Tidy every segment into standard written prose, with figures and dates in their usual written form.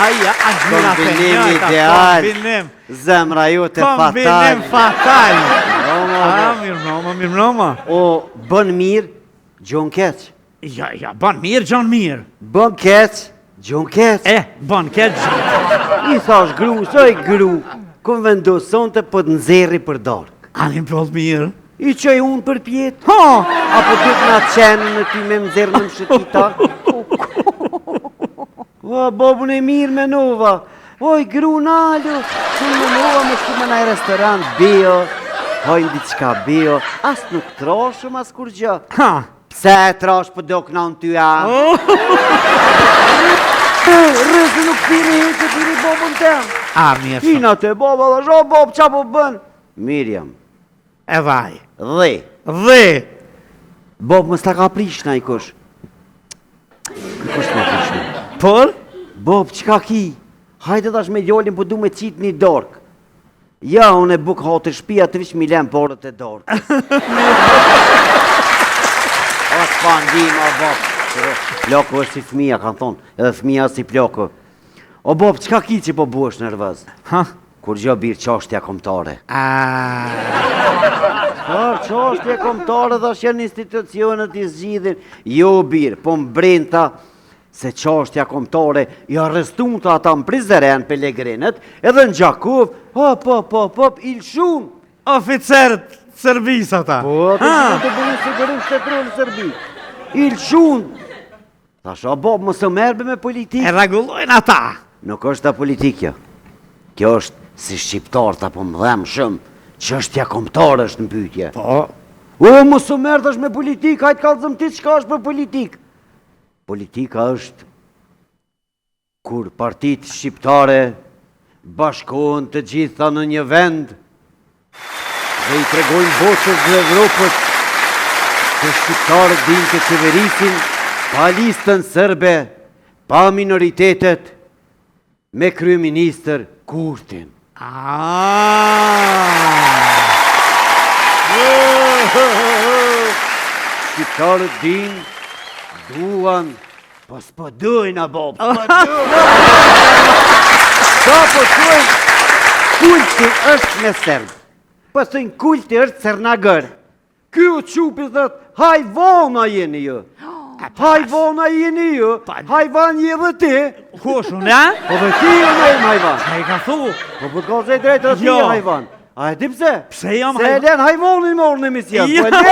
Aja, kombinim ideal, zemra ju të fatal. Kombinim fatal. Mirë mroma. O, bën mirë, gjon keq. Ja, bën mirë, gjon mirë. Bën keq, gjon keq. Bën keq, gjon keq. I thash gru, soj gru, kun vendoson të po të nxerri për dork. Anim plot mirë. I qoj unë për pjetë. Apo të të nga qenë në ty me mzerë në mshëtitar. Bobun e mirë me nova. Oj, gru nalu, shumë me nova me shumë në restorant bio. Hoj, ndi qka bio, as nuk troshëm as kur gjë. Pse e trosh për do këna në ty a? Rëzë nuk tiri hitë, tiri bobun tem. Mirë shumë. Ina te boba dhe sho bob, qa po bën? Mirjam. E vaj. Dhe. Bob më sta ka prishna i kush. Kush më prishna? Por? Bob, qka ki? Hajde dash me jollin, po du me qitë një dork. Ja, unë e buk hatë shpia të vish milen porët e dork. O, s'pa ndima, Bob. Ploko është si fmija, kanë thonë, edhe fmija si ploko. O, Bob, qka ki që po buesh nervëz? Kur gjo birë qashtja komtare. Qashtja komtare dhe është janë institucionet i zgjidhin. Jo birë, po mbrenta se qashtja komtare i arrestun të ata më prizeren Pelegrinet edhe në Gjakov, hop, ilshun. Oficerët Serbis ata. Po, të bëjnë sigurim shtetëror në Serbi. Ilshun. Ta shë, Bob, më së merbe me politikë. E regullojnë ata. Nuk është ta politikja. Kjo është si shqiptar të apo më dhemë shumë, që është tja komtarë është në pytje. Po. O, më së mërë është me politikë, hajtë kalëzëm ti qka është për politikë. Politika është kur partit shqiptare bashkohen të gjitha në një vend dhe i tregojnë boqës dhe Evropës që shqiptarët din të qeverisin pa listën sërbe, pa minoritetet, me kryeministër Kurtin. Shqiptarët din, duan, po s'po dojnë a Bob, Ka po thujnë, kulti është me Serbë, po thujnë kulti është Cernagër. Kjo qupi thët, hajvona jeni ju. Hajvona jeni ju, hajvan je dhe ti. Kush unë, ja? Po dhe ti ju në im hajvan. Qa i ka thu? Po për të ka drejtë dhe ti e hajvan. A e ti pse? Pse jam hajvan? Se e len hajvonin morë në emision. Jo. Po e len.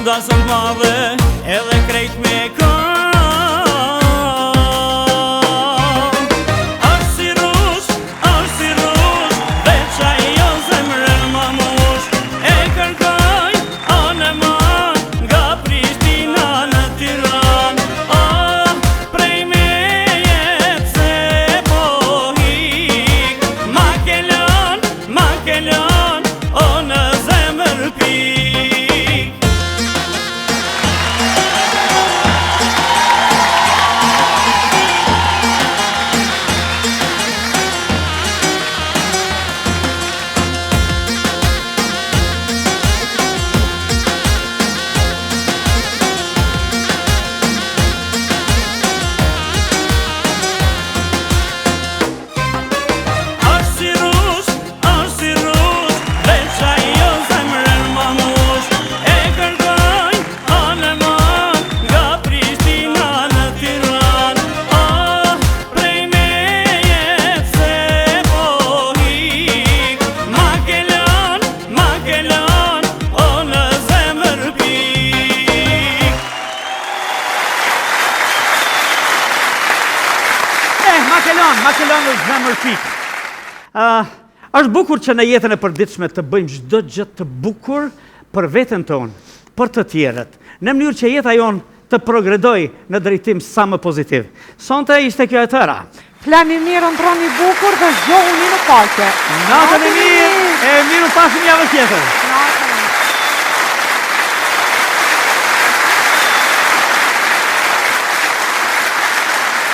Da së m'madhe edhe krejt me ka zemër pik. Është bukur që në jetën e përditshme të bëjmë çdo gjë të bukur për veten tonë, për të tjerët, në mënyrë që jeta jonë të progredoj në drejtim sa më pozitiv. Sonte ishte kjo e tëra. Flani mirë, ndroni bukur dhe zgjohuni në paqe. Natën e mirë, e miru pasim javën tjetër. Natën